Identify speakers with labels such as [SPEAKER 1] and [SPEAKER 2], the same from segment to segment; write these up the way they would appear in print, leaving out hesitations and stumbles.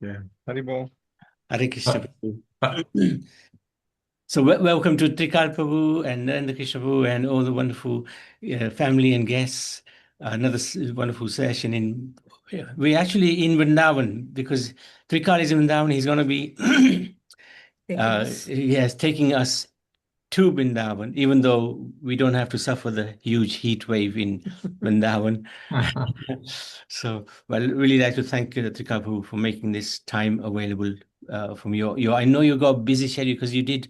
[SPEAKER 1] Yeah. Haribo.
[SPEAKER 2] Hare Krishna
[SPEAKER 3] Uh, uh,
[SPEAKER 2] Prabhu. So welcome to Trikal Prabhu and the Krishna Prabhu and all the wonderful family and guests. Another wonderful session in. We're actually in Vrindavan because Trikal is in Vrindavan. He's going to be yes, taking us to Vrindavan, even though we don't have to suffer the huge heat wave in Vrindavan. So, well, really like to thank Trikapu for making this time available from your. I know you got a busy schedule because you did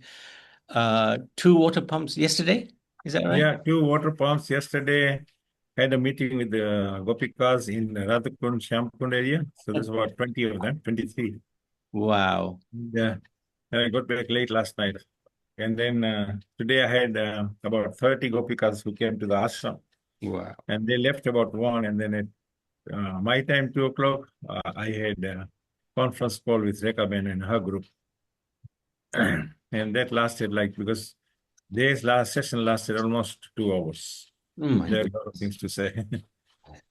[SPEAKER 2] two water pumps yesterday. Is that right?
[SPEAKER 1] Yeah, two water pumps yesterday. Had a meeting with the Gopikas in Radhakund, Shamkund area. So there's about 20 of them, 23.
[SPEAKER 2] Wow.
[SPEAKER 1] Yeah. And I got back late last night. And then today I had about 30 Gopikas who came to the ashram.
[SPEAKER 2] Wow.
[SPEAKER 1] And they left about 1. And then at my time, 2 o'clock, I had a conference call with Rekaben and her group. And that lasted because this last session lasted almost 2 hours.
[SPEAKER 2] Oh my
[SPEAKER 1] There are a lot of
[SPEAKER 2] goodness.
[SPEAKER 1] things to say.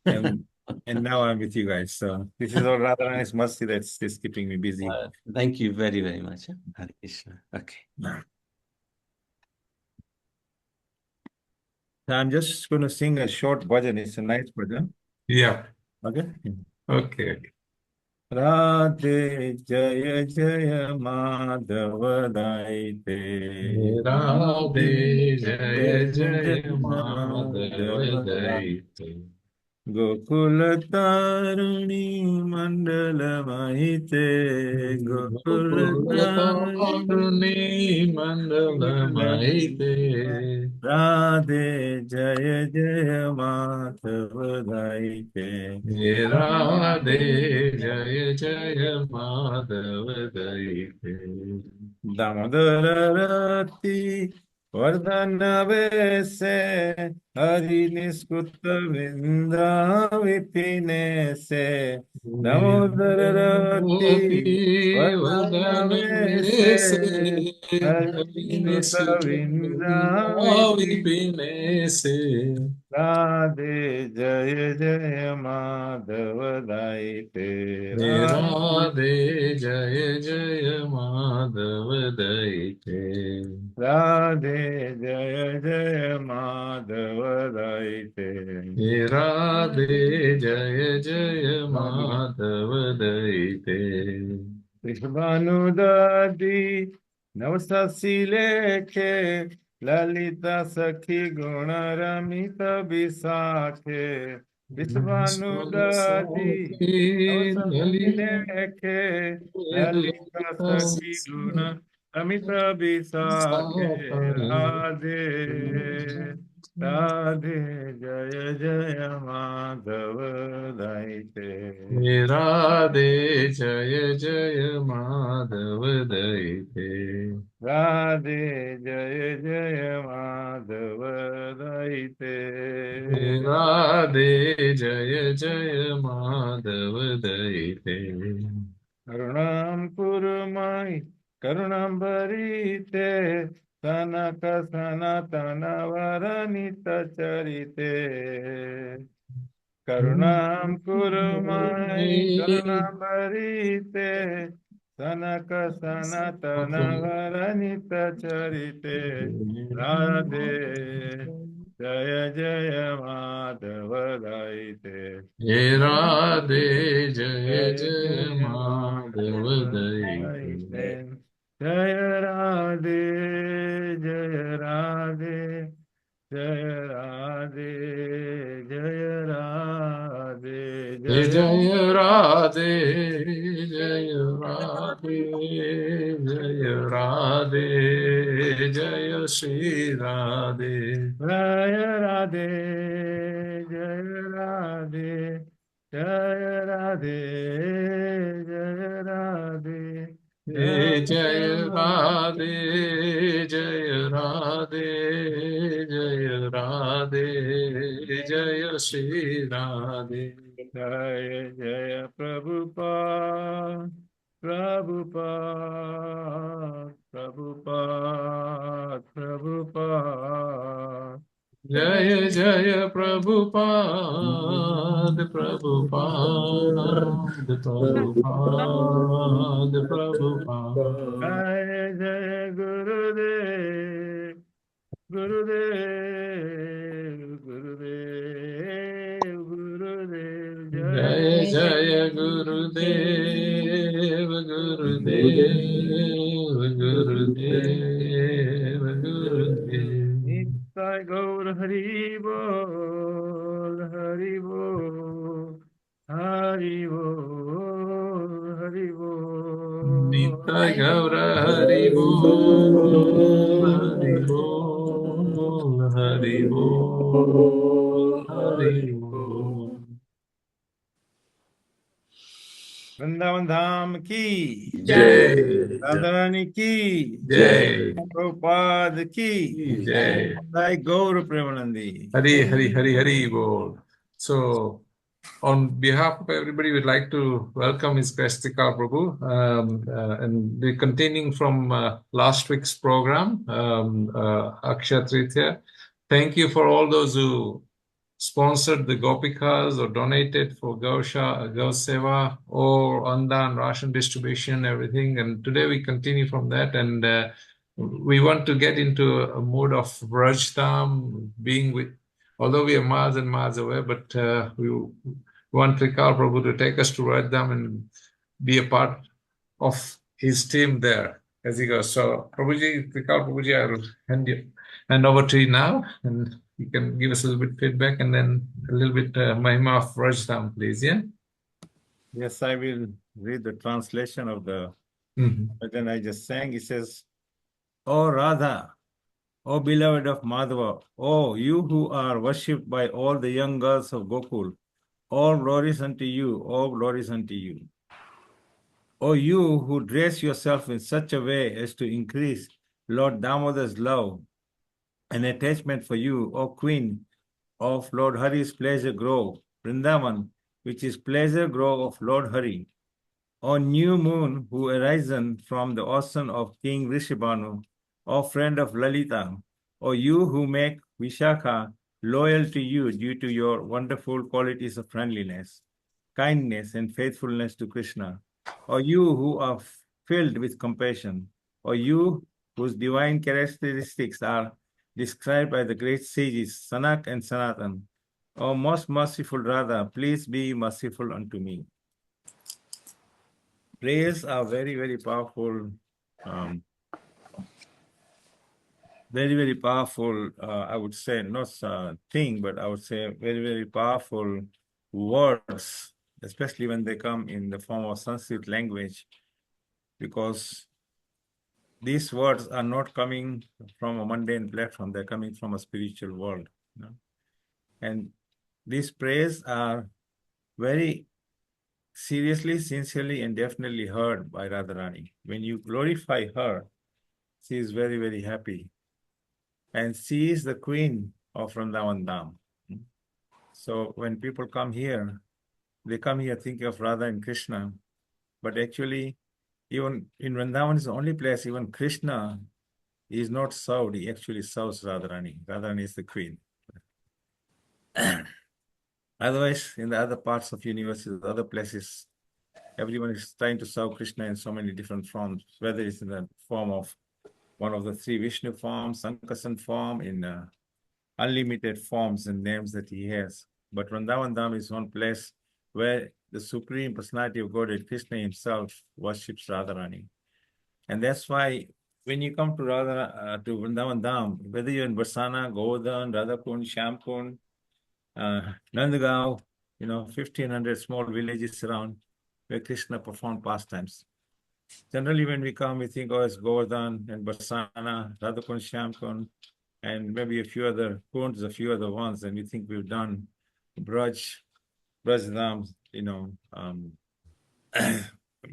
[SPEAKER 1] and and now I'm with you guys. So this is all Radharani's mercy that's keeping me busy.
[SPEAKER 2] Thank you very, very much. Hare Krishna. Okay.
[SPEAKER 1] So I'm just going to sing a short bhajan. It's a nice bhajan.
[SPEAKER 3] yeah.
[SPEAKER 1] Okay.
[SPEAKER 3] Okay.
[SPEAKER 1] Radhe Jaya Jaya Madhava Daite
[SPEAKER 3] Radhe Jaya
[SPEAKER 1] Jaya
[SPEAKER 3] Jaya Madhava
[SPEAKER 1] Madhava
[SPEAKER 3] Daite
[SPEAKER 1] Gokula Taruni Mandala Mahite Gokula
[SPEAKER 3] Gopalataruni
[SPEAKER 1] Taruni
[SPEAKER 3] Mandalamaite
[SPEAKER 1] Radhe Jaya Jaya Madhava Daite
[SPEAKER 3] Radhe Jaya Jaya Madhava Daite
[SPEAKER 1] Damodarati Vardhanavese Hari Niskutta Vindra Vipinese
[SPEAKER 3] Vati
[SPEAKER 1] Damodarati
[SPEAKER 3] Vadanave Se
[SPEAKER 1] Vardhanavese Hari Niskutta Vindra
[SPEAKER 3] Vipine Se
[SPEAKER 1] Radhe Jaya Jaya Madhava Daite Radhe
[SPEAKER 3] Radhe Jaya Jaya Madhava Daite
[SPEAKER 1] Radhe Jaya Jaya Madhava Daite
[SPEAKER 3] Radhe Jaya Jaya
[SPEAKER 1] Madhava
[SPEAKER 3] Madhava Daite
[SPEAKER 1] Vishvanudadi Navasasi Lekhe Lalita Sakhi Guna Ramita Bisakhe Vishvanudadi
[SPEAKER 3] Saraswati
[SPEAKER 1] Navasasi Lekhe Lalita Sakhi Guna Ramita Bisakhe Radhe Radhe Jaya Jaya Madhava Daite
[SPEAKER 3] Radhe Jaya Jaya Madhava Daite
[SPEAKER 1] Radhe Jaya Jaya Madhava Daite
[SPEAKER 3] Radhe Jaya Jaya Madhava Daite
[SPEAKER 1] Karunam Kurumai Karunam Bharite Sanaka Sanatana Varanita Charite Karunam Kurumai Karunam Bharite Sanaka Sanatana Varanita Charite Radhe Jaya Jaya Madhava Daite
[SPEAKER 3] He Radhe Jaya
[SPEAKER 1] Jaya
[SPEAKER 3] Jaya
[SPEAKER 1] Jaya
[SPEAKER 3] Madhava
[SPEAKER 1] Madhava
[SPEAKER 3] Daite
[SPEAKER 1] Daite Jaya Radhe Jaya Radhe Jaya Radhe Jaya Radhe
[SPEAKER 3] Jai
[SPEAKER 1] Jaya
[SPEAKER 3] Jaya Radhe, Jaya Radhe, Jaya Radhe, Jaya Shri Radhe.
[SPEAKER 1] Jaya Radhe Jaya Radhe Jaya Radhe Jaya Radhe Jaya
[SPEAKER 3] Jaya Radhe, Jaya Radhe, Jaya Radhe, Jaya Shri Radhe.
[SPEAKER 1] Jaya Jaya Prabhupada Prabhupada Prabhupada Prabhupada
[SPEAKER 3] Jaya Jaya Prabhupada, Prabhupada, Prabhupada, Prabhupada.
[SPEAKER 1] Jai Jai Gurudev, Gurudev, Gurudev, Gurudev,
[SPEAKER 3] Jaya
[SPEAKER 1] Jai
[SPEAKER 3] Jaya Gurudev, Gurudev, Gurudev, Gurudev.
[SPEAKER 1] Nitai Gaur Hari Bol, Hari Bol, Hari Bol, Hari Bol.
[SPEAKER 3] Nitai Gaura Hari Bol, Hari Bol, Hari Bol, Hari Bol.
[SPEAKER 1] Vrindavan Dham ki,
[SPEAKER 3] Jai,
[SPEAKER 1] Radharani ki,
[SPEAKER 3] Jai,
[SPEAKER 1] Prabhupada ki,
[SPEAKER 3] Jai.
[SPEAKER 1] Nitai Gaur Premanandi.
[SPEAKER 3] Hari, Hari, Hari, Hari Bol. So, on behalf of everybody, we'd like to welcome His Grace Trikal Prabhu. And we're continuing from last week's program, Akshaya Tritiya. Thank you for all those who sponsored the Gopikas or donated for Gau Seva or Andan, ration distribution, everything. And today we continue from that. And we want to get into a mode of Vrajtam, being with, although we are miles and miles away, but we want Trikal Prabhu to take us to Vrajtam and be a part of his team there as he goes. So, Prabhuji, Trikal Prabhuji, I will hand over to you now, and you can give us a little bit feedback and then a little bit Mahima of Rajtam, please. Yeah.
[SPEAKER 1] Yes, I will read the translation of the bhajan I just sang. It says, O Radha, O beloved of Madhava, O you who are worshipped by all the young girls of Gokul, all glories unto you, all glories unto you. O you who dress yourself in such a way as to increase Lord Damodar's love and attachment for you, O Queen of Lord Hari's pleasure grove, Vrindavan, which is pleasure grove of Lord Hari. O new moon who arisen from the ocean of King Rishibhanu, O friend of Lalita, O you who make Vishakha loyal to you due to your wonderful qualities of friendliness, kindness, and faithfulness to Krishna, O you who are filled with compassion, O you whose divine characteristics are described by the great sages Sanak and Sanatan, O most merciful Radha, please be merciful unto me. Prayers are very, very powerful, very, very powerful, I would say, not thing, but I would say very, very powerful words, especially when they come in the form of Sanskrit language, because these words are not coming from a mundane platform, they're coming from a spiritual world. You know? And these prayers are very seriously, sincerely, and definitely heard by Radharani. When you glorify her, she is very, very happy. And she is the queen of Vrindavan Dham. So when people come here, they come here thinking of Radha and Krishna. But actually, even in Vrindavan is the only place, even Krishna is not served. He actually serves Radharani. Radharani is the queen. Otherwise, in the other parts of universe, other places, everyone is trying to serve Krishna in so many different forms, whether it's in the form of one of the three Vishnu forms, Sankasan form, in unlimited forms and names that he has. But Vrindavan Dham is one place where the Supreme Personality of Godhead, Krishna himself, worships Radharani. And that's why when you come to to Vrindavan Dham, whether you're in Barsana, Govardhan, Radhakund, Shamkund, Nandagaon, 1,500 small villages around where Krishna performed pastimes. Generally, when we come, we think, oh, it's Govardhan and Barsana, Radhakund, Shamkund, and maybe a few other kunds, a few other ones, and we think we've done Brajdham,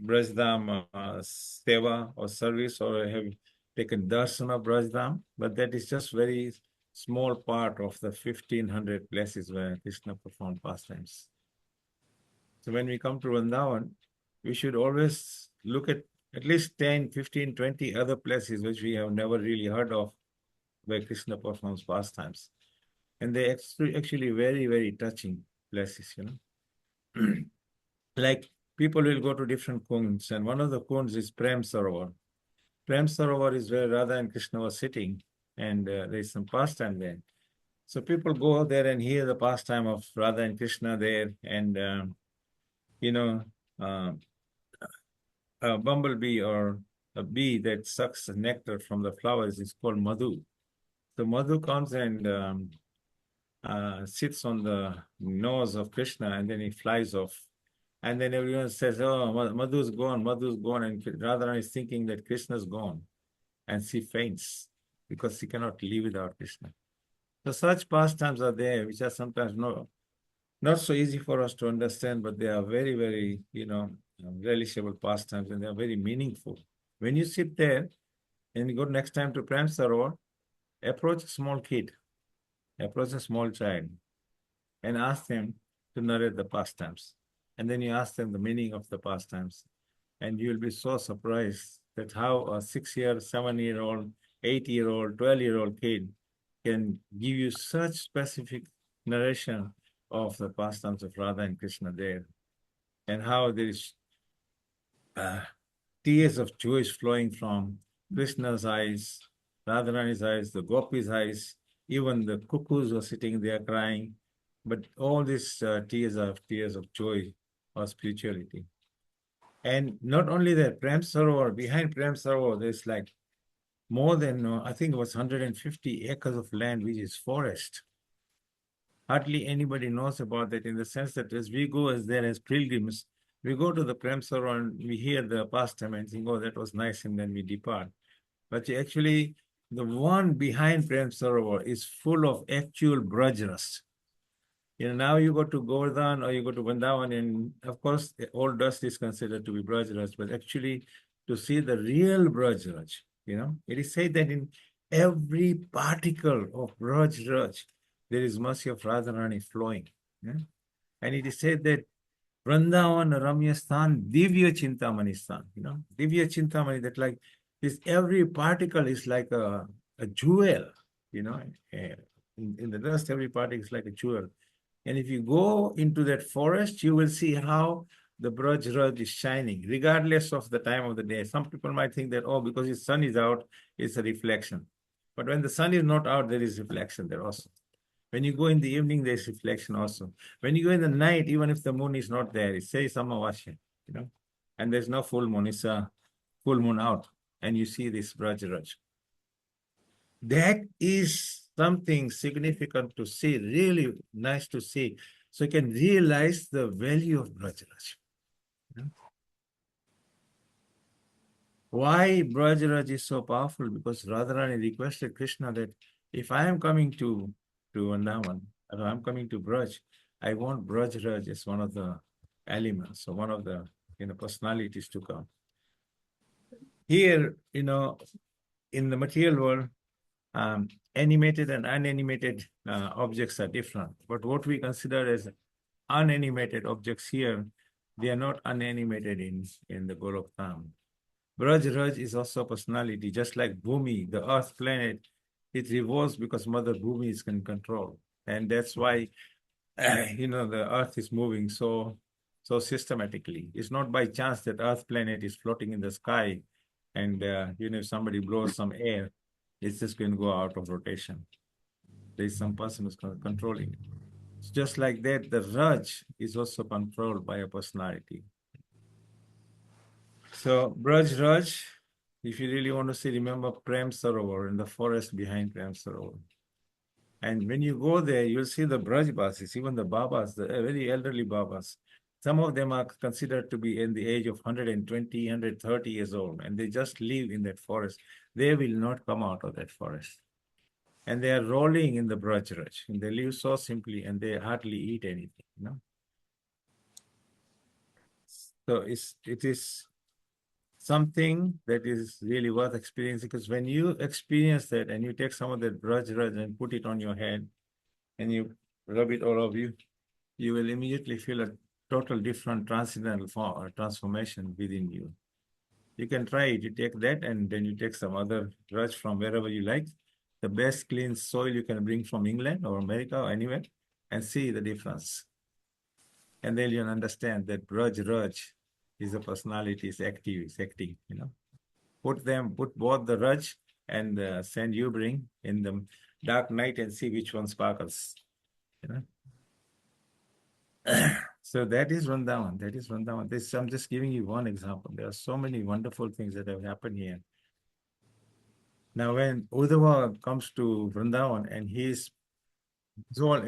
[SPEAKER 1] Brajdham seva or service, or have taken darshan of Brajdham, but that is just very small part of the 1,500 places where Krishna performed pastimes. So when we come to Vrindavan, we should always look at least 10, 15, 20 other places which we have never really heard of where Krishna performs pastimes. And they actually very, very touching places, Like people will go to different kunds, and one of the kunds is Prem Sarovar. Prem Sarovar is where Radha and Krishna were sitting, and there is some pastime there. So people go there and hear the pastime of Radha and Krishna there, and you know, uh, a bumblebee or a bee that sucks the nectar from the flowers is called madhu. So madhu comes and sits on the nose of Krishna, and then he flies off. And then everyone says, "Oh, Madhu's gone, Madhu's gone," and Radharani is thinking that Krishna's gone, and she faints because she cannot live without Krishna. So such pastimes are there, which are sometimes not so easy for us to understand, but they are very, very, relishable pastimes, and they are very meaningful. When you sit there and you go next time to Prem Sarovar, approach a small kid, approach a small child, and ask them to narrate the pastimes. And then you ask them the meaning of the pastimes. And you'll be so surprised that how a 6-year, 7-year-old, 8-year-old, 12-year-old kid can give you such specific narration of the pastimes of Radha and Krishna there, and how there is tears of joy flowing from Krishna's eyes, Radharani's eyes, the Gopi's eyes, even the cuckoos were sitting there crying. But all these tears are tears of joy or spirituality. And not only that, Prem Sarovar, behind Prem Sarovar, there's like more than, I think it was 150 acres of land, which is forest. Hardly anybody knows about that, in the sense that as we go as there as pilgrims, we go to the Prem Sarovar and we hear the pastime and think, oh, that was nice, and then we depart. But actually, the one behind Prem Sarovar is full of actual Braj. Now you go to Govardhan or you go to Vrindavan, and of course, all dust is considered to be Braj, but actually to see the real Braj, it is said that in every particle of Braj, there is mercy of Radharani flowing. Yeah? And it is said that Vrindavan Ramya Sthan, Divya Chintamani Sthan, Divya Chintamani, that like this every particle is like a jewel, in the dust, every particle is like a jewel. And if you go into that forest, you will see how the Braj is shining, regardless of the time of the day. Some people might think that, oh, because the sun is out, it's a reflection. But when the sun is not out, there is reflection there also. When you go in the evening, there's reflection also. When you go in the night, even if the moon is not there, it says Amavasya, and there's no full moon, it's a full moon out, and you see this Braj. That is something significant to see, really nice to see. So you can realize the value of Braj. Why Braj is so powerful? Because Radharani requested Krishna that if I am coming to Vrindavan, or I'm coming to Braj, I want Braj as one of the elements, or one of the personalities to come. Here, in the material world, animated and unanimated objects are different. But what we consider as unanimated objects here, they are not unanimated in the Golok Dham. Braj is also a personality, just like Bhumi, the Earth planet. It revolves because Mother Bhumi is in control. And that's why, the Earth is moving so systematically. It's not by chance that Earth planet is floating in the sky, and if somebody blows some air, it's just going to go out of rotation. There's some person who's controlling it. It's just like that, the Raj is also controlled by a personality. So Braj, if you really want to see, remember Prem Sarovar, in the forest behind Prem Sarovar. And when you go there, you'll see the Braj Basis, even the Babas, the very elderly Babas. Some of them are considered to be in the age of 120, 130 years old, and they just live in that forest. They will not come out of that forest. And they are rolling in the Braj, and they live so simply, and they hardly eat anything, So it is something that is really worth experiencing, because when you experience that and you take some of that Braj and put it on your head and you rub it all over you, you will immediately feel a total different transcendental transformation within you. You can try it. You take that and then you take some other Braj from wherever you like, the best clean soil you can bring from England or America or anywhere, and see the difference. And then you'll understand that Raj is a personality, is active, is acting, Put both the Raj and the sand you bring in the dark night and see which one sparkles, So that is Vrindavan. That is Vrindavan. I'm just giving you one example. There are so many wonderful things that have happened here. Now, when Uddhava comes to Vrindavan and his whole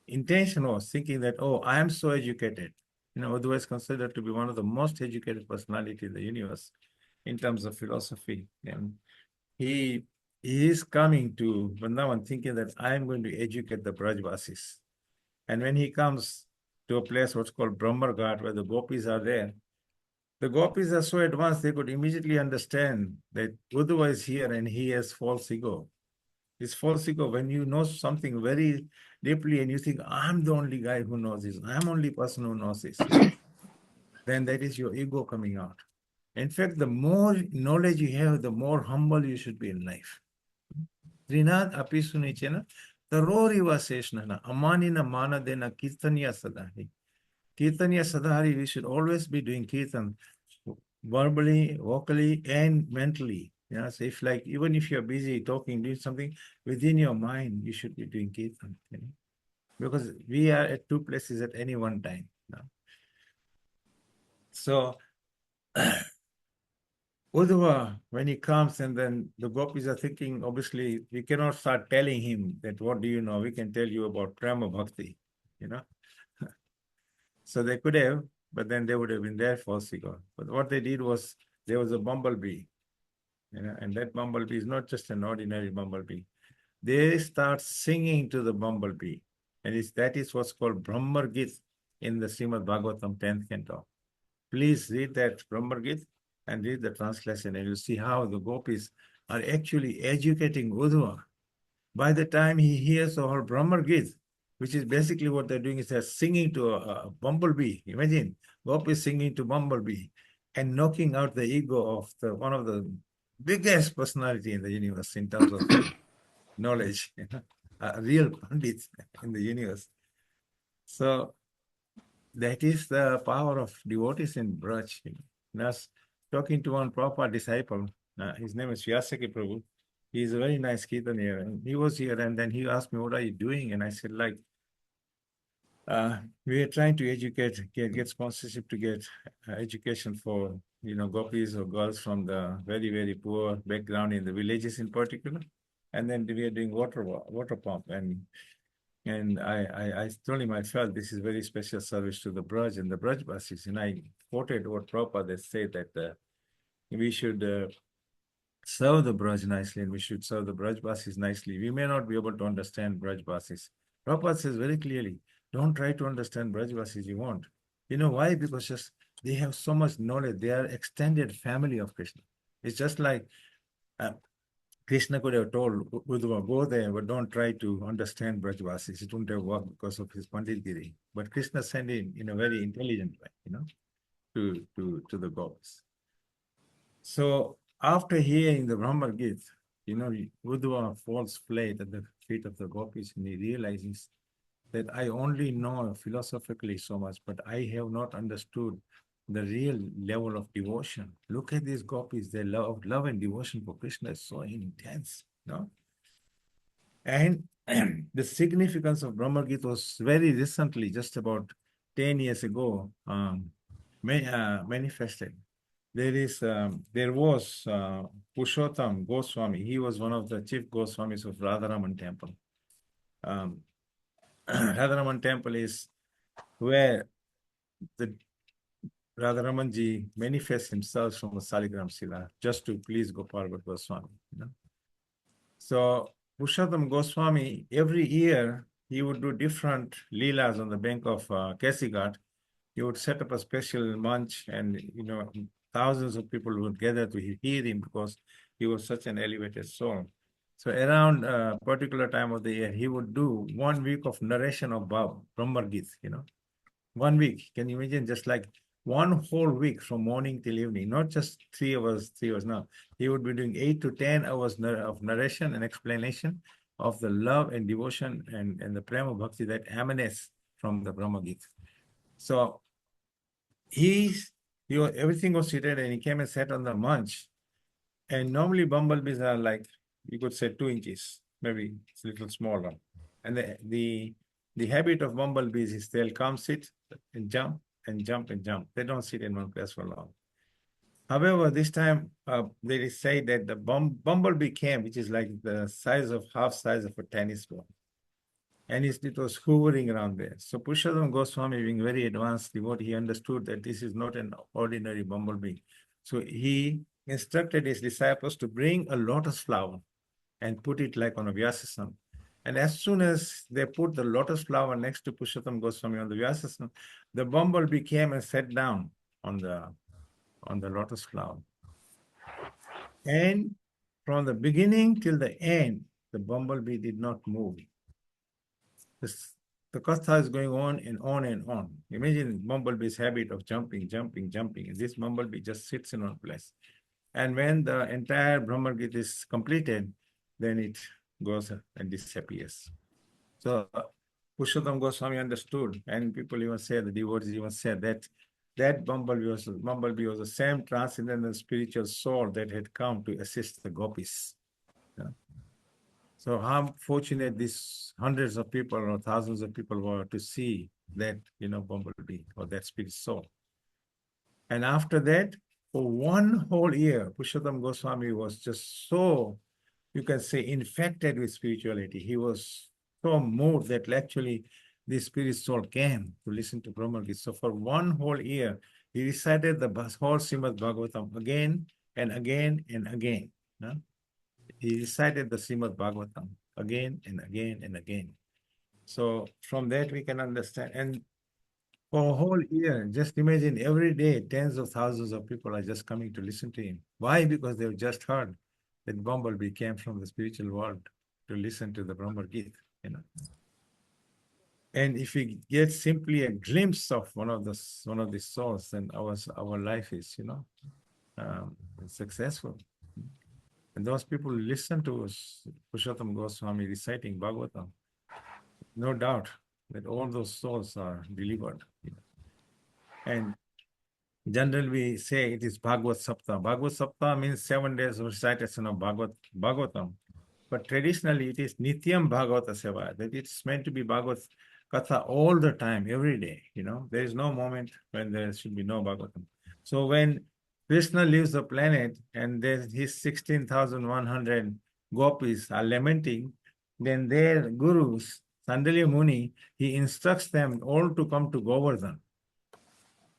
[SPEAKER 1] intention was thinking that, oh, I am so educated. Uddhava is considered to be one of the most educated personalities in the universe in terms of philosophy. And he is coming to Vrindavan thinking that I am going to educate the Brajvasis. And when he comes to a place what's called Brahmar Ghat, where the gopis are there, the gopis are so advanced, they could immediately understand that Uddhava is here and he has false ego. This false ego, when you know something very deeply and you think, I'm the only guy who knows this, I'm the only person who knows this, then that is your ego coming out. In fact, the more knowledge you have, the more humble you should be in life. Trinad apisunichena, taroriva seshnana, amanina manadena kirtanya sadhari. Kirtanya sadhari, we should always be doing kirtan, verbally, vocally, and mentally. So even if you're busy talking, doing something, within your mind, you should be doing kirtan. Because we are at two places at any one time. So, Uddhava, when he comes, and then the gopis are thinking, obviously, we cannot start telling him that, what do you know? We can tell you about Prema Bhakti, So they could have, but then they would have been there for ego. But what they did was, there was a bumblebee, and that bumblebee is not just an ordinary bumblebee. They start singing to the bumblebee, and that is what's called Brahmar Git in the Srimad Bhagavatam 10th canto. Please read that Brahmar Git and read the translation, and you'll see how the gopis are actually educating Uddhava. By the time he hears the whole Brahmar Git, which is basically what they're doing, is they're singing to a bumblebee. Imagine gopis singing to bumblebee and knocking out the ego of one of the biggest personality in the universe in terms of knowledge, a real pandit in the universe. So that is the power of devotees in Braj. I was talking to one proper disciple, his name is Vyasaki Prabhu. He's a very nice Kirtaniya, and he was here, and then he asked me, what are you doing? And I said, we are trying to get sponsorship to get education for, gopis or girls from the very, very poor background in the villages in particular. And then we are doing water pump. And I told him I felt this is very special service to the Braj and the Brajvasis. And I quoted what Prabhupada said that we should serve the Braj nicely, and we should serve the Brajvasis nicely. We may not be able to understand Brajvasis. Prabhupada says very clearly, don't try to understand Brajvasis, you won't. You know why? Because they have so much knowledge. They are extended family of Krishna. It's just like Krishna could have told Uddhava, go there, but don't try to understand Brajvasis. It wouldn't have worked because of his Panditgiri. But Krishna sent him in a very intelligent way, to the gopis. So after hearing the Brahmar Git, Uddhava falls flat at the feet of the gopis, and he realizes that I only know philosophically so much, but I have not understood the real level of devotion. Look at these gopis, their love and devotion for Krishna is so intense, And the significance of Brahmar Gita was very recently, just about 10 years ago, manifested. There was Purushottam Goswami. He was one of the chief Goswamis of Radharaman temple. Radharaman temple is where the Radharamanji manifests himself from a Saligram Sila just to please Gopal Goswami. So Purushottam Goswami, every year, he would do different Leelas on the bank of Kesighat. He would set up a special munch, and thousands of people would gather to hear him because he was such an elevated soul. So around a particular time of the year, he would do 1 week of narration of Brahmar Gita, 1 week. Can you imagine? Just like 1 whole week from morning till evening, not just 3 hours, no. He would be doing 8 to 10 hours of narration and explanation of the love and devotion and the prema bhakti that emanates from the Brahma Gita. So everything was seated and he came and sat on the munch. And normally bumblebees are like, you could say 2 inches, maybe it's a little smaller. And the habit of bumblebees is they'll come sit and jump and jump and jump. They don't sit in one place for long. However, this time they say that the bumblebee came, which is like the half size of a tennis ball. And it was hovering around there. So Purushottam Goswami, being very advanced devotee, he understood that this is not an ordinary bumblebee. So he instructed his disciples to bring a lotus flower and put it like on a Vyasasana. And as soon as they put the lotus flower next to Purushottam Goswami on the Vyasasana, the bumblebee came and sat down on the lotus flower. And from the beginning till the end, the bumblebee did not move. The katha is going on and on and on. Imagine bumblebee's habit of jumping, jumping, jumping. And this bumblebee just sits in one place. And when the entire Brahma Gita is completed, then it goes and disappears. So Purushottam Goswami understood, and people even say, the devotees even said that bumblebee was the same transcendental spiritual soul that had come to assist the gopis. Yeah. So how fortunate these hundreds of people or thousands of people were to see that, bumblebee or that spirit soul. And after that, for 1 whole year, Purushottam Goswami was just so, you can say, infected with spirituality. He was so moved that actually the spirit soul came to listen to Brahma Gita. So for 1 whole year, he recited the whole Srimad Bhagavatam again and again and again. No? He recited the Srimad Bhagavatam again and again and again. So from that we can understand. And for a whole year, just imagine every day, tens of thousands of people are just coming to listen to him. Why? Because they've just heard that bumblebee came from the spiritual world to listen to the Brahma Gita. And if we get simply a glimpse of one of these souls, then our life is, successful. And those people listen to Purushottam Goswami reciting Bhagavatam. No doubt that all those souls are delivered. And generally we say it is Bhagavad Saptah. Bhagavad Saptah means 7 days of recitation of Bhagavatam. But traditionally it is Nityam Bhagavata Seva, that it's meant to be Bhagavad Katha all the time, every day. There is no moment when there should be no Bhagavatam. So when Krishna leaves the planet and his 16,100 gopis are lamenting, then their gurus, Sandalya Muni, he instructs them all to come to Govardhan.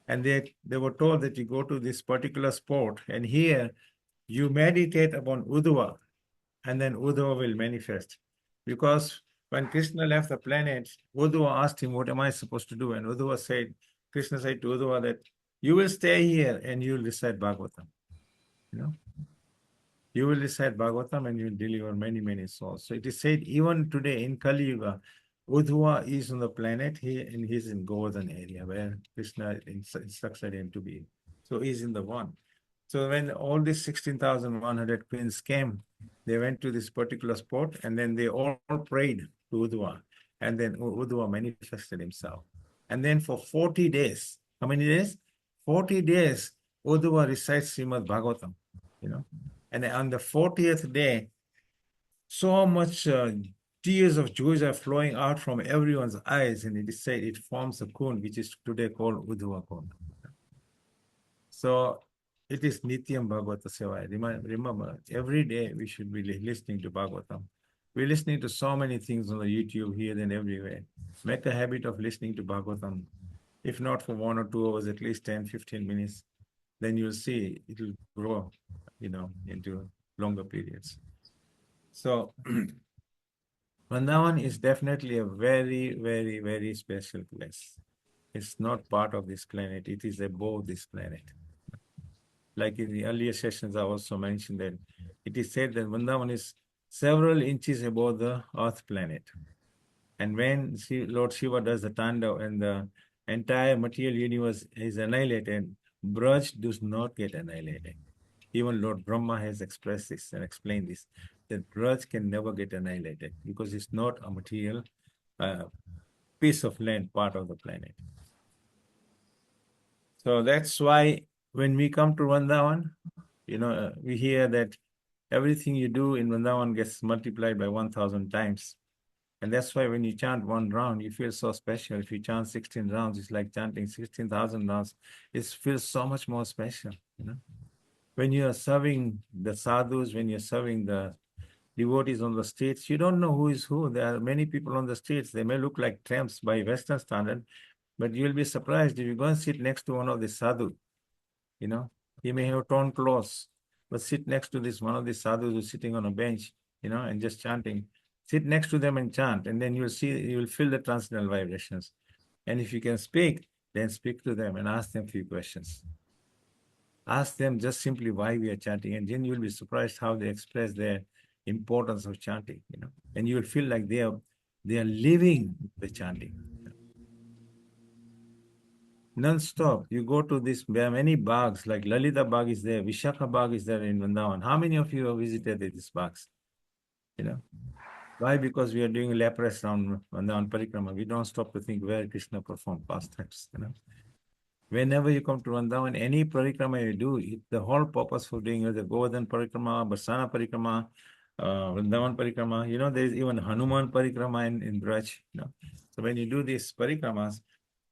[SPEAKER 1] And they were told that you go to this particular spot and here you meditate upon Uddhava and then Uddhava will manifest. Because when Krishna left the planet, Uddhava asked him, what am I supposed to do? And Krishna said to Uddhava that you will stay here and you will recite Bhagavatam. You will recite Bhagavatam and you will deliver many, many souls. So it is said even today in Kali Yuga, Uddhava is on the planet here and he's in Govardhan area where Krishna instructed him to be. So he's in the one. So when all these 16,100 queens came, they went to this particular spot and then they all prayed to Uddhava. And then Uddhava manifested himself. And then for 40 days, how many days? 40 days, Uddhava recites Srimad Bhagavatam, And on the 40th day, so much tears of joy are flowing out from everyone's eyes. And it is said it forms a kund, which is today called Uddhava Kund. So it is Nityam Bhagavata Seva. Remember, every day we should be listening to Bhagavatam. We're listening to so many things on the YouTube here and everywhere. Make a habit of listening to Bhagavatam. If not for 1 or 2 hours, at least 10, 15 minutes, then you'll see it will grow, into longer periods. So Vrindavan is definitely a very, very, very special place. It's not part of this planet. It is above this planet. Like in the earlier sessions, I also mentioned that it is said that Vrindavan is several inches above the earth planet. And when Lord Shiva does the Tandav and the entire material universe is annihilated, Braj does not get annihilated. Even Lord Brahma has expressed this and explained this, that Braj can never get annihilated because it's not a material piece of land, part of the planet. So that's why when we come to Vrindavan, we hear that everything you do in Vrindavan gets multiplied by 1,000 times. And that's why when you chant one round, you feel so special. If you chant 16 rounds, it's like chanting 16,000 rounds. It feels so much more special, When you are serving the sadhus, when you're serving the devotees on the streets, you don't know who is who. There are many people on the streets. They may look like tramps by Western standard, but you'll be surprised if you go and sit next to one of the sadhu, he may have torn clothes, but sit next to one of the sadhus who's sitting on a bench, and just chanting. Sit next to them and chant, and then you'll feel the transcendental vibrations. And if you can speak, then speak to them and ask them a few questions. Ask them just simply why we are chanting, and then you'll be surprised how they express their importance of chanting, and you will feel like they are living the chanting. Non-stop. You go to there are many bags, like Lalita Bag is there, Vishakha Bag is there in Vrindavan. How many of you have visited these bags? Why? Because we are doing leprous round Vrindavan Parikrama. We don't stop to think where Krishna performed pastimes. Whenever you come to Vrindavan, any parikrama you do, the whole purpose for doing the Govardhan Parikrama, Barsana Parikrama, Vrindavan Parikrama, there is even Hanuman Parikrama in Braj. So when you do these parikramas,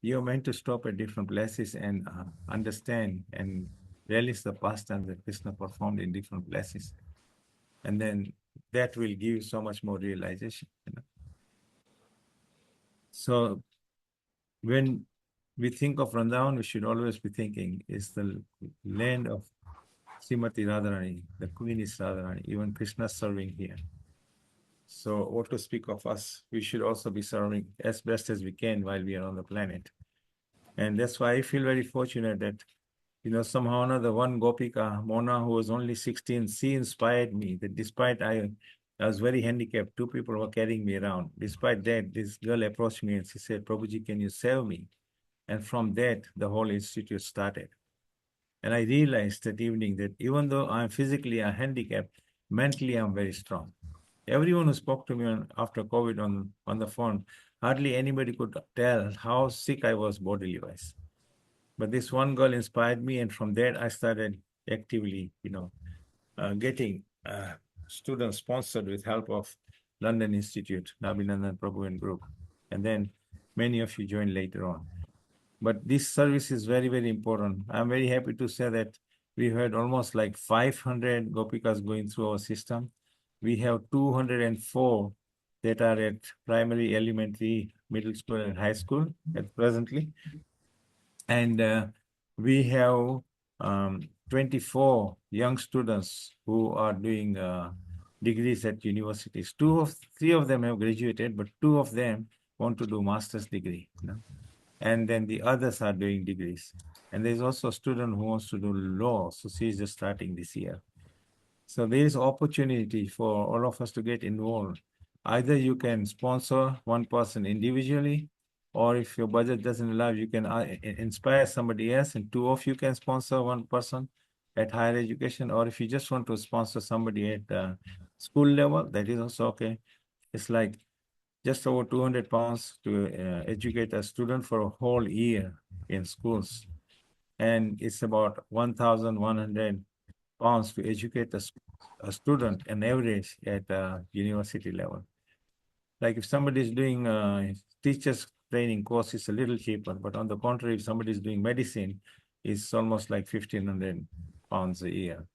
[SPEAKER 1] you're meant to stop at different places and understand and relish the pastime that Krishna performed in different places. And then that will give you so much more realization. So when we think of Vrindavan, we should always be thinking, is the land of Srimati Radharani, the Queen is Radharani, even Krishna serving here. So what to speak of us, we should also be serving as best as we can while we are on the planet. And that's why I feel very fortunate that, somehow or another, one Gopika, Mona, who was only 16, she inspired me that despite I was very handicapped, two people were carrying me around. Despite that, this girl approached me and she said, Prabhuji, can you save me? And from that, the whole institute started. And I realized that evening that even though I'm physically handicapped, mentally I'm very strong. Everyone who spoke to me after COVID on the phone, hardly anybody could tell how sick I was bodily-wise. But this one girl inspired me, and from there I started actively, getting students sponsored with help of London Institute, Nabhinandan Prabhu and group. And then many of you joined later on. But this service is very, very important. I'm very happy to say that we had almost like 500 Gopikas going through our system. We have 204 that are at primary, elementary, middle school, and high school at presently. And we have 24 young students who are doing degrees at universities. Three of them have graduated, but two of them want to do master's degree. And then the others are doing degrees. And there's also a student who wants to do law, so she's just starting this year. So there is opportunity for all of us to get involved. Either you can sponsor one person individually, or if your budget doesn't allow, you can inspire somebody else, and two of you can sponsor one person at higher education. Or if you just want to sponsor somebody at school level, that is also okay. It's like just over 200 pounds to educate a student for a whole year in schools. And it's about 1,100 pounds to educate a student, an average at university level. Like if somebody is doing teachers training course, it's a little cheaper. But on the contrary, if somebody is doing medicine, it's almost like 1,500 pounds a year.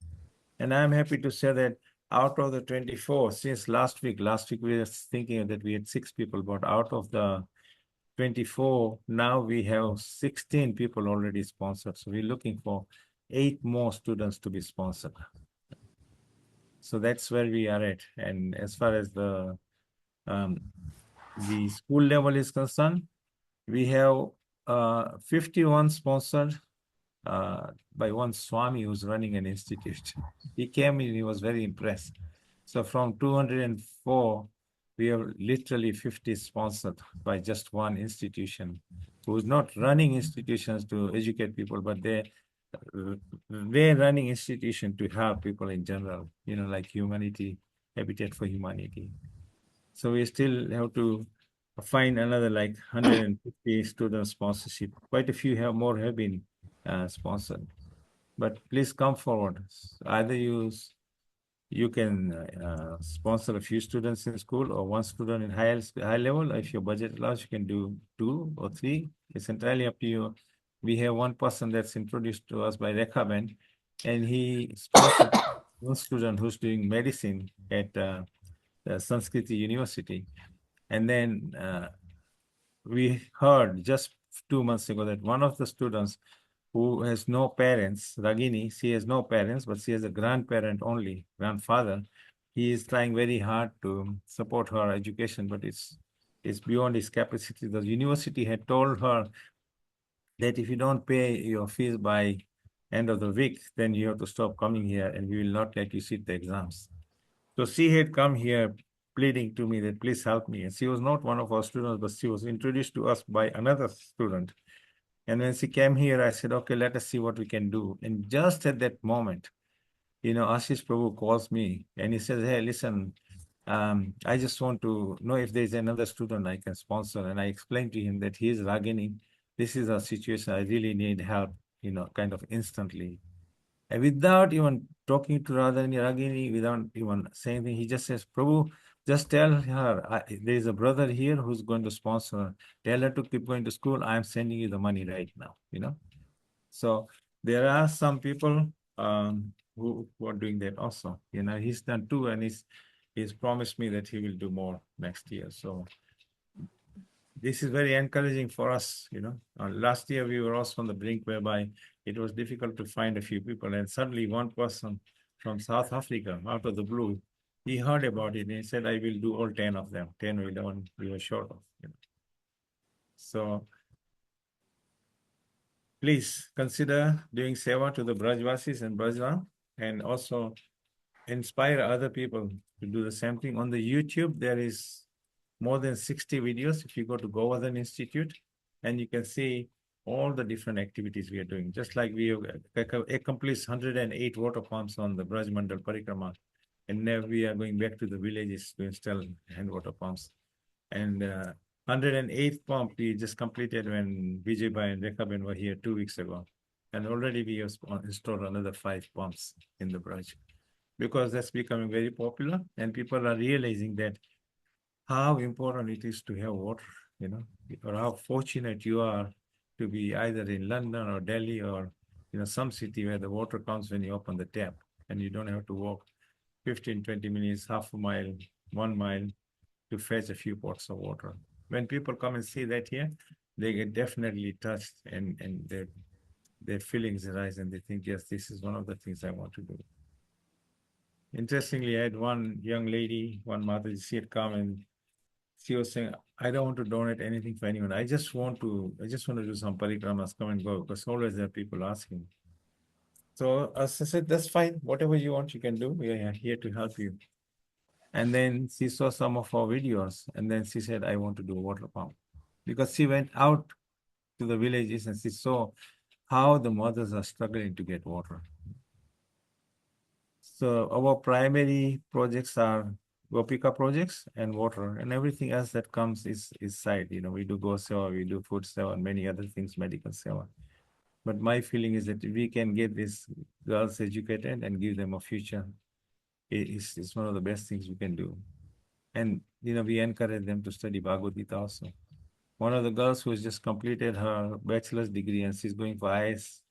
[SPEAKER 1] And I'm happy to say that out of the 24, since last week we were thinking that we had 6 people, but out of the 24, now we have 16 people already sponsored. So we're looking for 8 more students to be sponsored. So that's where we are at. And as far as the school level is concerned, we have 51 sponsored by one Swami who's running an institute. He came in, he was very impressed. So from 204, we have literally 50 sponsored by just one institution who is not running institutions to educate people, but they're running institution to help people in general, like humanity, Habitat for Humanity. So we still have to find another like 150 student sponsorship. Quite a few more have been sponsored. But please come forward. Either you can sponsor a few students in school or one student in high level. If your budget allows, you can do 2 or 3. It's entirely up to you. We have one person that's introduced to us by Rekhaben, and he sponsored one student who's doing medicine at the Sanskriti University. And then we heard just 2 months ago that one of the students who has no parents, Ragini, she has no parents, but she has a grandparent only, grandfather. He is trying very hard to support her education, but it's beyond his capacity. The university had told her that if you don't pay your fees by end of the week, then you have to stop coming here and we will not let you sit the exams. So she had come here pleading to me that please help me. And she was not one of our students, but she was introduced to us by another student. And when she came here, I said, okay, let us see what we can do. And just at that moment, Ashish Prabhu calls me and he says, hey, listen, I just want to know if there's another student I can sponsor. And I explained to him that he is Ragini. This is a situation I really need help, kind of instantly. And without even talking to Ragini, without even saying anything, he just says, Prabhu, just tell her, there is a brother here who's going to sponsor her. Tell her to keep going to school. I'm sending you the money right now, So there are some people who are doing that also. He's done 2 and he's promised me that he will do more next year. So this is very encouraging for us, Last year we were also on the brink whereby it was difficult to find a few people, and suddenly one person from South Africa, out of the blue, he heard about it and he said, I will do all 10 of them. 10 or 11 we were short of. So please consider doing seva to the Brajvasis and Brajvan, and also inspire other people to do the same thing. On the YouTube, there is more than 60 videos. If you go to Govardhan Institute, and you can see all the different activities we are doing. Just like we have accomplished 108 water pumps on the Braj Mandal Parikrama, and now we are going back to the villages to install hand water pumps. And 108th pump we just completed when Vijaybai and Rekhaben were here 2 weeks ago. And already we have installed another 5 pumps in the Braj, because that's becoming very popular and people are realizing that how important it is to have water, or how fortunate you are to be either in London or Delhi or some city where the water comes when you open the tap and you don't have to walk 15, 20 minutes, half a mile, 1 mile to fetch a few pots of water. When people come and see that here, they get definitely touched and their feelings arise and they think, yes, this is one of the things I want to do. Interestingly, I had one young lady, one mother, she had come and she was saying, I don't want to donate anything for anyone. I just want to do some parikramas, come and go, because always there are people asking. So as I said, that's fine. Whatever you want, you can do. We are here to help you. And then she saw some of our videos and then she said, I want to do a water pump. Because she went out to the villages and she saw how the mothers are struggling to get water. So our primary projects are Gopika projects and water, and everything else that comes is side. We do Go Seva, we do food seva, and many other things, medical seva. But my feeling is that if we can get these girls educated and give them a future, it's one of the best things we can do. And we encourage them to study Bhagavad Gita also. One of the girls who has just completed her bachelor's degree and she's going for IS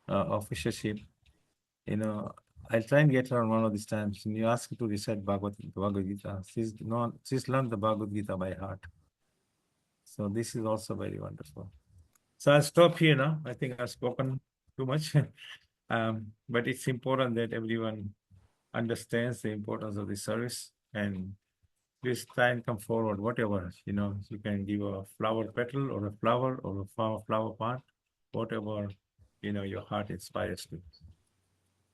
[SPEAKER 1] officership, I'll try and get her on one of these times. And you ask her to recite Bhagavad Gita. She's learned the Bhagavad Gita by heart. So this is also very wonderful. So I'll stop here now. I think I've spoken too much. But it's important that everyone understands the importance of this service, and please try and come forward, whatever, you can give a flower petal or a flower or a flower pot, whatever, your heart inspires to.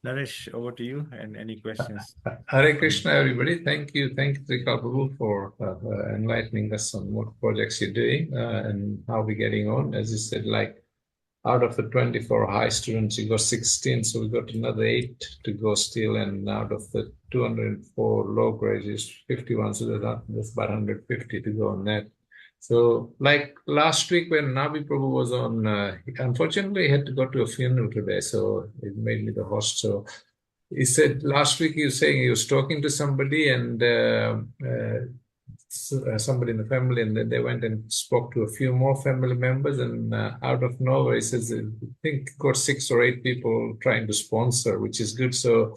[SPEAKER 1] Naresh, over to you and any questions.
[SPEAKER 3] Hare Krishna, everybody. Thank you, Trikal Prabhu, for enlightening us on what projects you're doing and how we're getting on. As you said, like out of the 24 high students, you got 16, so we got another 8 to go still, and out of the 204 low graduates, 51, so there's about 150 to go on that. So, like last week when Nabi Prabhu was on, unfortunately, he had to go to a funeral today, so it made me the host. So, he said last week he was saying he was talking to somebody and somebody in the family, and then they went and spoke to a few more family members, and out of nowhere he says, I think got 6 or 8 people trying to sponsor, which is good. So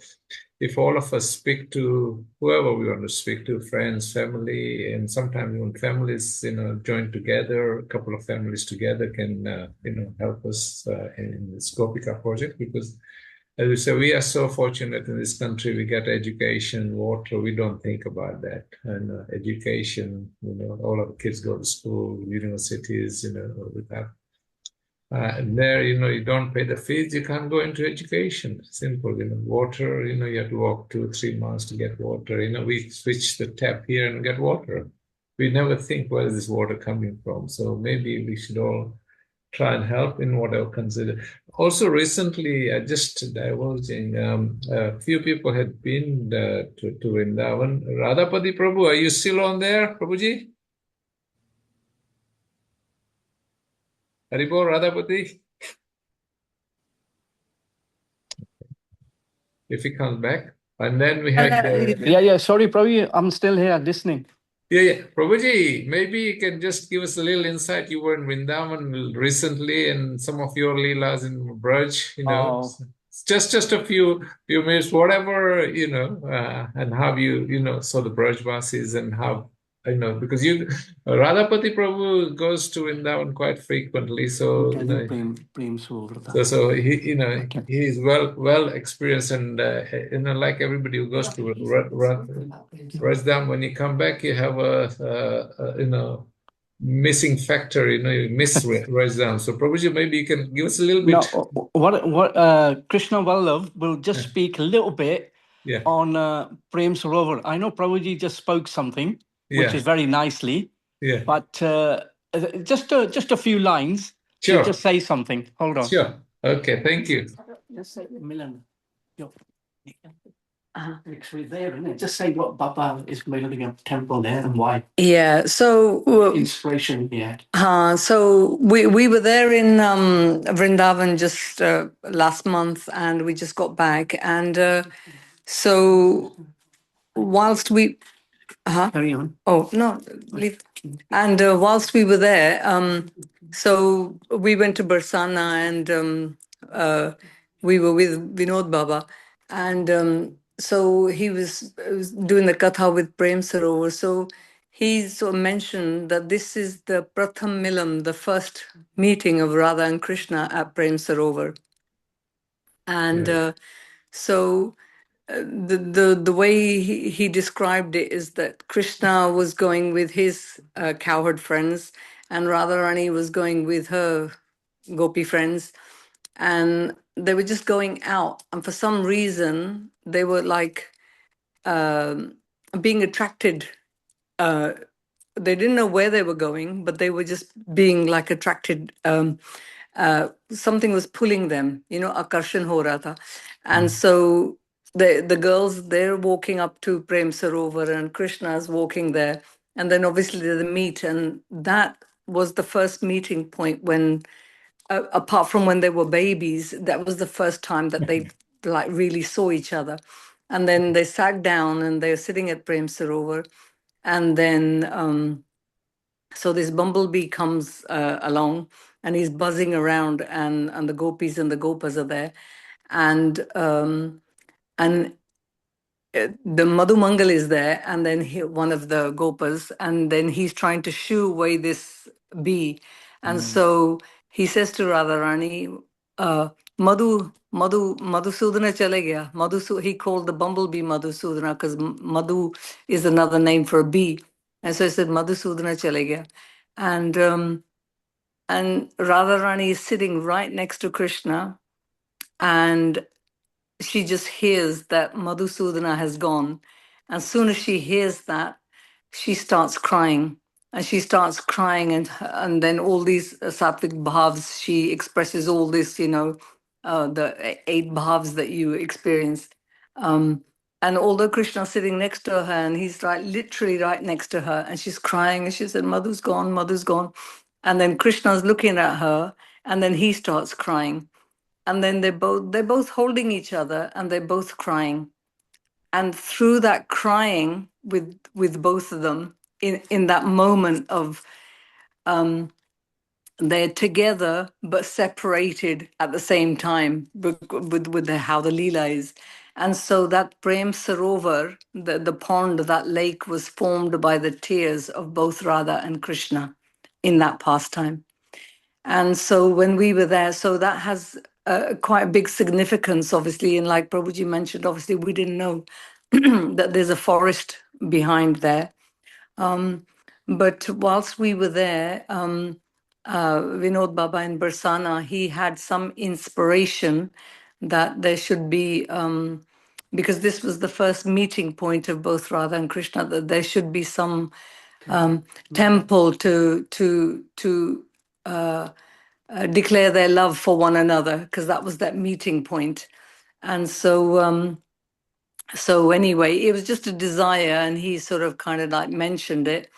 [SPEAKER 3] if all of us speak to whoever we want to speak to, friends, family, and sometimes when families, join together, a couple of families together can, help us in this Gopika project, because as we say, we are so fortunate in this country. We get education, water. We don't think about that. And education, all our kids go to school, universities, we have. And there, you don't pay the fees, you can't go into education. Simple, water, you have to walk 2-3 miles to get water. We switch the tap here and get water. We never think, where is this water coming from? So maybe we should all try and help in whatever consider. Also, recently, just divulging, a few people had been to Vrindavan. Radhapati Prabhu, are you still on there, Prabhuji? Haribol, Radhapati? If he comes back. And then we had...
[SPEAKER 4] Yeah. Sorry, Prabhu, I'm still here listening.
[SPEAKER 3] Yeah. Prabhuji, maybe you can just give us a little insight. You were in Vrindavan recently, and some of your Leelas in Braj, just a few minutes, whatever, and how you, saw the Brajvasis and how, because Radhapati Prabhu goes to Vrindavan quite frequently, so, so he, he is well experienced, and, like everybody who goes to Rajadam, when you come back, you have a missing factor, you miss Rajadam. So Prabhuji, maybe you can give us a little bit.
[SPEAKER 4] No, what Krishna Vallabh will just speak a little bit on Prem Sarovar. I know Prabhuji just spoke something, which is very nicely.
[SPEAKER 3] Yeah.
[SPEAKER 4] But just a few lines.
[SPEAKER 3] Sure.
[SPEAKER 4] Just say something. Hold on.
[SPEAKER 3] Sure. Okay. Thank you.
[SPEAKER 4] Just say Milan. Actually, there, isn't it? Just say what Baba is building a temple there and why.
[SPEAKER 5] Yeah. So
[SPEAKER 4] inspiration. Yeah.
[SPEAKER 5] So we were there in Vrindavan just last month, and we just got back, and so whilst we.
[SPEAKER 4] Carry on.
[SPEAKER 5] Oh no, leave. And whilst we were there, so we went to Barsana, and we were with Vinod Baba, and so he was doing the katha with Prem Sarovar. So he sort of mentioned that this is the Pratham Milam, the first meeting of Radha and Krishna at Prem Sarovar, and so. The way he described it is that Krishna was going with his cowherd friends, and Radharani was going with her gopi friends, and they were just going out. And for some reason, they were like being attracted. They didn't know where they were going, but they were just being like attracted. Something was pulling them, akarshan ho raha tha. And so the girls, they're walking up to Prem Sarovar, and Krishna's walking there. And then obviously they meet. And that was the first meeting point when, apart from when they were babies, that was the first time that they like really saw each other. And then they sat down and they're sitting at Prem Sarovar. And then, so this bumblebee comes along, and he's buzzing around, and the gopis and the gopas are there. And the Madhumangal is there, and then one of the gopas, and then he's trying to shoo away this bee. And so he says to Radharani, Madhusudana chale gaya. He called the bumblebee Madhusudana because Madhu is another name for a bee. And so he said, Madhusudana chale gaya. And Radharani is sitting right next to Krishna, and she just hears that Madhusudana has gone. As soon as she hears that, she starts crying. And she starts crying, and then all these sattvic bhavs, she expresses all this, the 8 bhavs that you experience. And although Krishna's sitting next to her, and he's literally right next to her, and she's crying, and she said, Madhu's gone, Madhu's gone. And then Krishna's looking at her, and then he starts crying. And then they're both holding each other, and they're both crying. And through that crying with both of them, in that moment of they're together but separated at the same time with how the Lila is. And so that Prem Sarovar, the pond, that lake, was formed by the tears of both Radha and Krishna in that pastime. And so when we were there, so that has quite a big significance, obviously. And like Prabhuji mentioned, obviously, we didn't know that there's a forest behind there. But whilst we were there, Vinod Baba in Barsana, he had some inspiration that there should be, because this was the first meeting point of both Radha and Krishna, that there should be some temple to declare their love for one another, because that was that meeting point. And so anyway, it was just a desire, and he sort of kind of like mentioned it.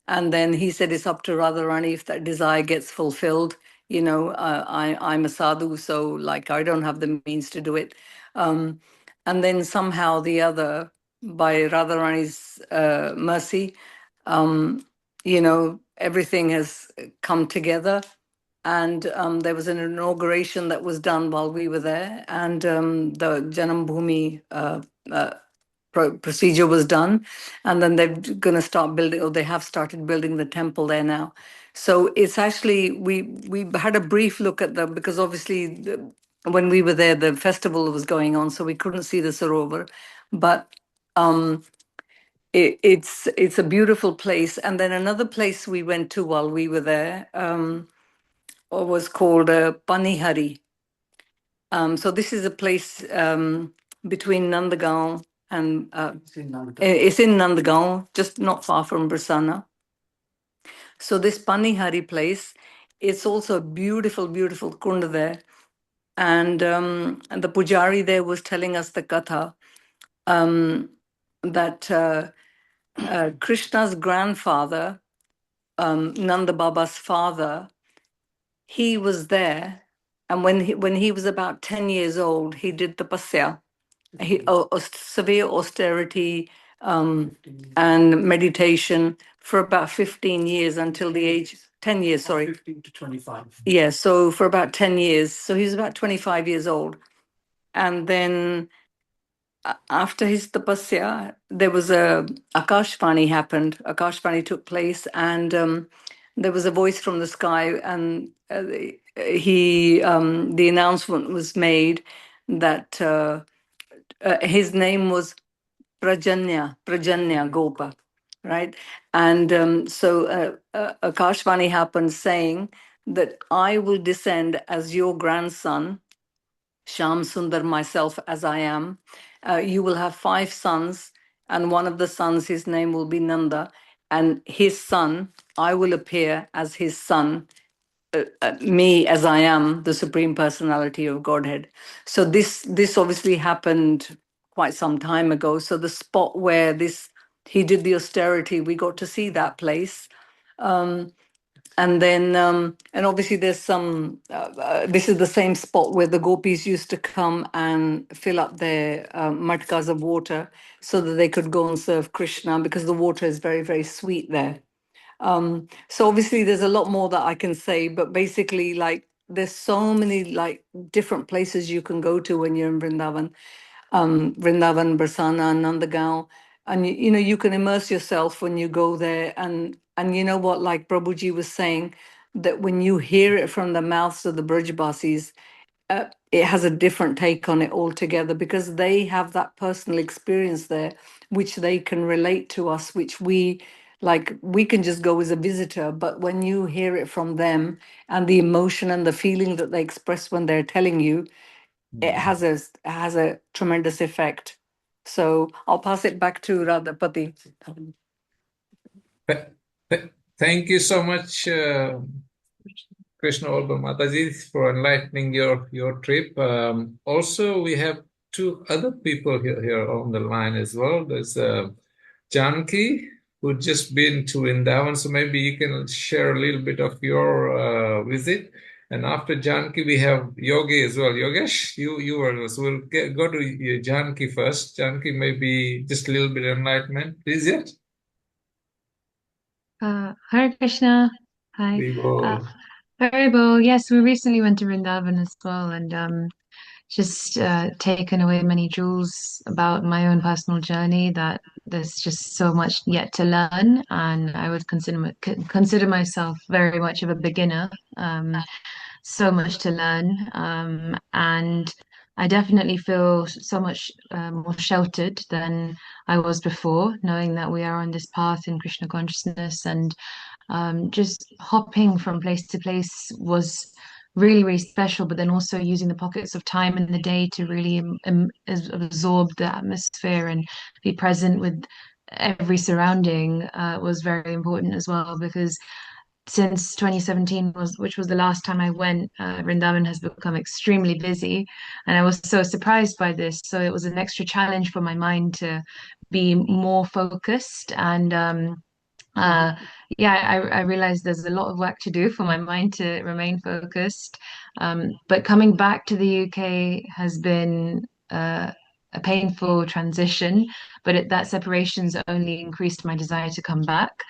[SPEAKER 5] And then he said, it's up to Radharani if that desire gets fulfilled. I'm a sadhu, so like I don't have the means to do it. And then somehow the other, by Radharani's mercy, everything has come together. And there was an inauguration that was done while we were there, and the Janam Bhoomi procedure was done, and then they're going to start building, or they have started building the temple there now. So it's actually, we had a brief look at them, because obviously when we were there, the festival was going on, so we couldn't see the Sarovar. But it's a beautiful place. And then another place we went to while we were there was called Panihari. So this is a place between Nandagaon and it's in Nandagaon, just not far from Barsana. So this Panihari place, it's also a beautiful, beautiful kunda there. And the pujari there was telling us the katha that Krishna's grandfather, Nanda Baba's father, he was there. And when he was about 10 years old, he did tapasya, severe austerity and meditation for about 15 years, until the age, 10 years, sorry. 15 to 25. Yeah, so for about 10 years. So he was about 25 years old. And then after his tapasya, there was a Akashvani happened. Akashvani took place, and there was a voice from the sky, and the announcement was made that his name was Prajanya Gopa, right? And so Akashvani happened saying that I will descend as your grandson, Sham Sundar, myself as I am. You will have 5 sons, and one of the sons, his name will be Nanda, and his son, I will appear as his son, me as I am, the Supreme Personality of Godhead. So this obviously happened quite some time ago. So the spot where he did the austerity, we got to see that place. And then, and obviously there's some, this is the same spot where the gopis used to come and fill up their matkas of water so that they could go and serve Krishna, because the water is very, very sweet there. So obviously there's a lot more that I can say, but basically, like, there's so many like different places you can go to when you're in Vrindavan, Barsana, Nandagaon, and you can immerse yourself when you go there. And you know what, like Prabhuji was saying, that when you hear it from the mouths of the Brajbasis, it has a different take on it altogether, because they have that personal experience there, which they can relate to us, which we can just go as a visitor. But when you hear it from them, and the emotion and the feeling that they express when they're telling you, it has a tremendous effect. So I'll pass it back to Radhapati.
[SPEAKER 3] Thank you so much, Krishna Olba Mataji, for enlightening your trip. Also, we have two other people here on the line as well. There's Janki, who just been to Vrindavan, so maybe you can share a little bit of your visit. And after Janki, we have Yogi as well. Yogesh, you were, so we'll go to Janki first. Janki, maybe just a little bit of enlightenment, please. Yet.
[SPEAKER 6] Hare Krishna. Hi. Haribol. Yes, we recently went to Vrindavan as well, and just taken away many jewels about my own personal journey. That there's just so much yet to learn, and I would consider myself very much of a beginner. So much to learn, and I definitely feel so much more sheltered than I was before, knowing that we are on this path in Krishna consciousness, and just hopping from place to place was really, really special. But then also using the pockets of time in the day to really absorb the atmosphere and be present with every surrounding was very important as well, because since 2017 which was the last time I went, Vrindavan has become extremely busy, and I was so surprised by this. So it was an extra challenge for my mind to be more focused, and I realized there's a lot of work to do for my mind to remain focused. But coming back to the UK has been a painful transition, but that separation's only increased my desire to come back.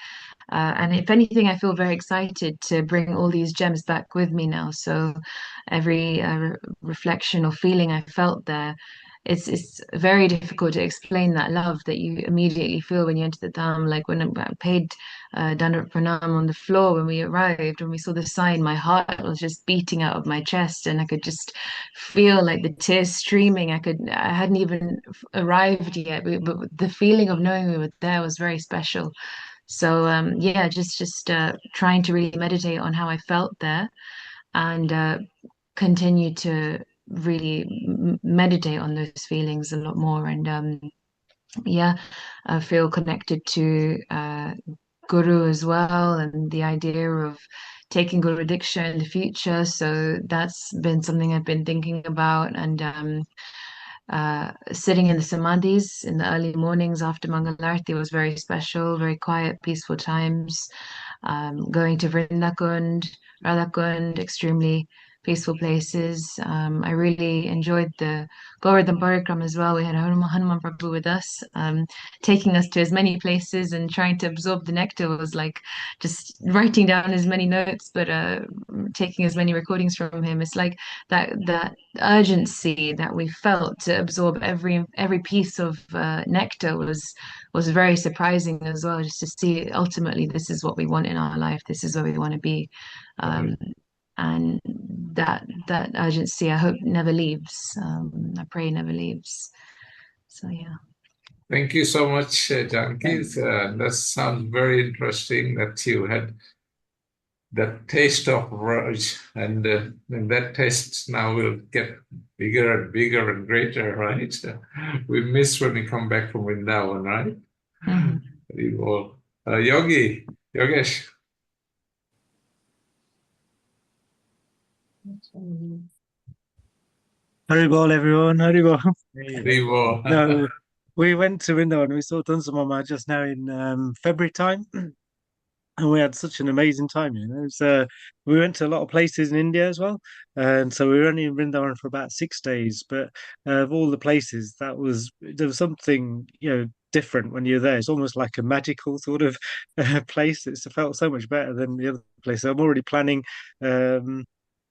[SPEAKER 6] And if anything, I feel very excited to bring all these gems back with me now. So every reflection or feeling I felt there, it's very difficult to explain that love that you immediately feel when you enter the Dham. Like when I paid Dandavat Pranam on the floor when we arrived, when we saw the sign, my heart was just beating out of my chest, and I could just feel like the tears streaming. I hadn't even arrived yet, but the feeling of knowing we were there was very special. So just trying to really meditate on how I felt there, and continue to really meditate on those feelings a lot more. And I feel connected to Guru as well, and the idea of taking Guru Diksha in the future. So that's been something I've been thinking about, and sitting in the samadhis in the early mornings after Mangalarti was very special, very quiet, peaceful times. Going to Vrindakund, Radhakund, extremely peaceful places. I really enjoyed the Govardhan Parikram as well. We had Hanuman Prabhu with us, taking us to as many places and trying to absorb the nectar was like just writing down as many notes, but taking as many recordings from him. It's like that urgency that we felt to absorb every piece of nectar was very surprising as well, just to see ultimately this is what we want in our life, this is where we want to be. And that urgency, I hope, never leaves. I pray never leaves. So yeah.
[SPEAKER 3] Thank you so much, Janki. That sounds very interesting that you had that taste of Raj, and that taste now will get bigger and bigger and greater, right? We miss when we come back from Vrindavan, right? Mm-hmm. Yogesh.
[SPEAKER 7] Haribol, everyone. Haribol.
[SPEAKER 3] Haribol.
[SPEAKER 7] No, we went to Vrindavan. We saw Tansamama just now in February time. And we had such an amazing time, you know. So we went to a lot of places in India as well, and so we were only in Vrindavan for about 6 days. But of all the places, there was something different when you're there. It's almost like a magical sort of place. It felt so much better than the other places. I'm already planning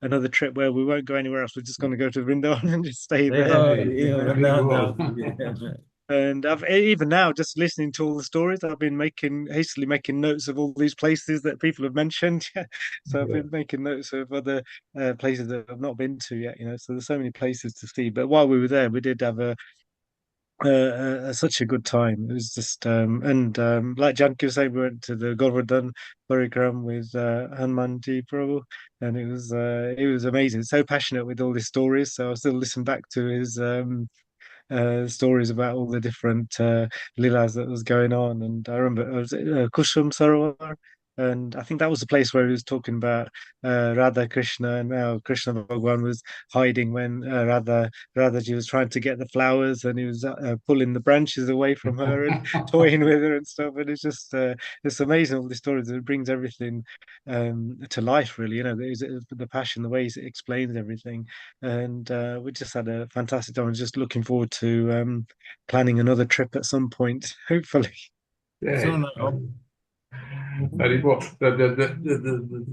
[SPEAKER 7] another trip where we won't go anywhere else. We're just going to go to Vrindavan and just stay there. And even now, just listening to all the stories, I've been hastily making notes of all these places that people have mentioned. So I've been making notes of other places that I've not been to yet. So there's so many places to see. But while we were there, we did have such a good time. It was just and like Janki was saying, we went to the Govardhan Parikram with Hanumanji Prabhu, and it was amazing. So passionate with all his stories. So I still listen back to his stories about all the different Lilas that was going on. And I remember it was Kushum Sarovar, and I think that was the place where he was talking about Radha Krishna, and now Krishna Bhagwan was hiding when Radhaji was trying to get the flowers, and he was pulling the branches away from her and toying with her and stuff. And it's just it's amazing, all the stories. It brings everything to life, really. The passion, the way he explains everything, and we just had a fantastic time. I'm just looking forward to planning another trip at some point, hopefully.
[SPEAKER 3] Yeah. The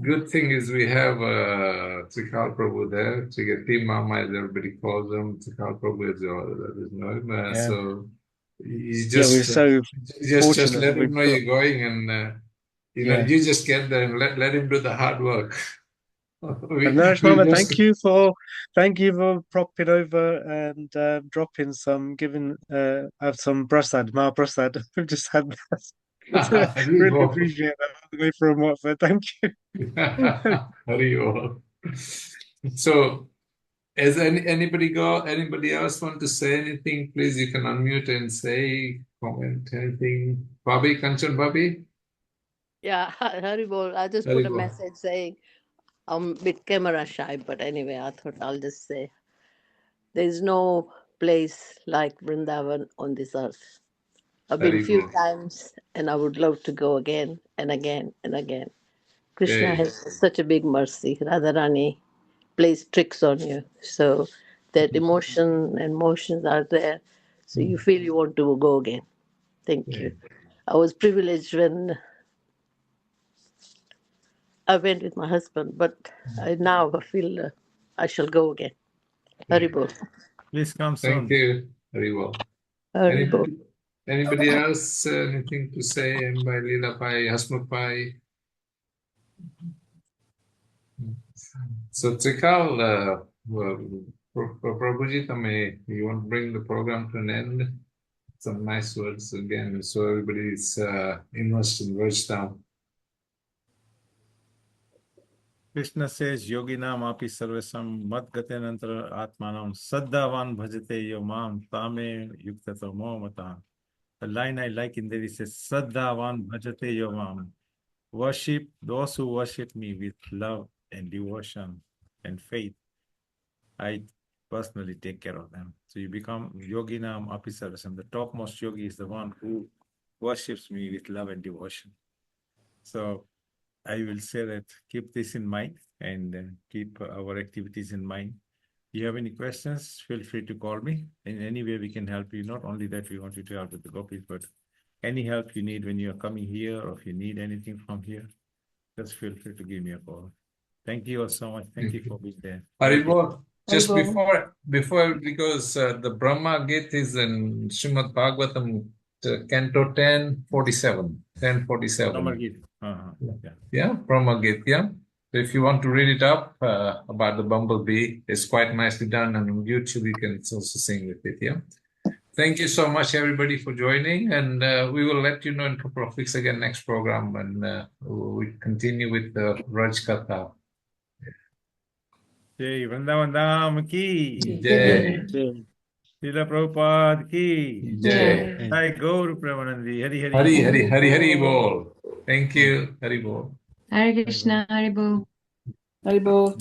[SPEAKER 3] good thing is we have Trikal Prabhu there. Trikati Mama, as everybody calls him. Trikal Prabhu is his name. So you
[SPEAKER 7] we're so
[SPEAKER 3] just let him know you're going, and you just get there and let him do the hard work.
[SPEAKER 7] Naresh Mama, thank you for propping over and dropping some, giving have some prasad, Ma prasad. We've just had that. Really appreciate that all the way from Watford. Thank
[SPEAKER 3] you. So, as anybody else want to say anything? Please, you can unmute and say, comment, anything. Bobby, Kanchan, Bobby.
[SPEAKER 8] Yeah, Haribol. I just put a message saying I'm a bit camera shy, but anyway, I thought I'll just say there's no place like Vrindavan on this earth. I've been a few times and I would love to go again and again and again. Krishna has such a big mercy. Radharani plays tricks on you. So that emotion and motions are there. So you feel you want to go again. Thank you. I was privileged when I went with my husband, but now I feel I shall go again. Haribol.
[SPEAKER 1] Please come soon.
[SPEAKER 3] Thank you. Haribol. Anybody else anything to say? And by Lila Pai, Hasmukh Pai. So Trikal, Prabhuji, you want to bring the program to an end? Some nice words again, so everybody is immersed in Vrindavan.
[SPEAKER 1] Krishna says, Yoginam api sarvesam madgatenantara atmanam saddhavan bhajate yomam tame yuktato mata. The line I like in there is saddhavan bhajate yomam. Worship those who worship me with love and devotion and faith. I personally take care of them. So you become Yoginam api sarvesam. The topmost yogi is the one who worships me with love and devotion. So I will say that keep this in mind and keep our activities in mind. If you have any questions, feel free to call me. In any way we can help you. Not only that we want you to help with the Gopis, but any help you need when you are coming here, or if you need anything from here, just feel free to give me a call. Thank you all so much. Thank you for being there.
[SPEAKER 3] Haribol, just before because the Brahma Gita is in Srimad Bhagavatam, Canto 1047. 1047. Yeah, Brahma Gita. Yeah. So if you want to read it up about the bumblebee, it's quite nicely done, and on YouTube you can also sing with it. Yeah. Thank you so much, everybody, for joining, and we will let you know in a couple of weeks again next program, and we continue with the Raj Katha.
[SPEAKER 1] Jai Vrindavan Dham ki
[SPEAKER 3] Jai.
[SPEAKER 1] Srila Prabhupada ki
[SPEAKER 3] Jai.
[SPEAKER 1] Jai Gaur Premanandi.
[SPEAKER 3] Hari Bol. Thank you. Hari Bol.
[SPEAKER 6] Hare Krishna, Hare Bol.
[SPEAKER 5] Haribol.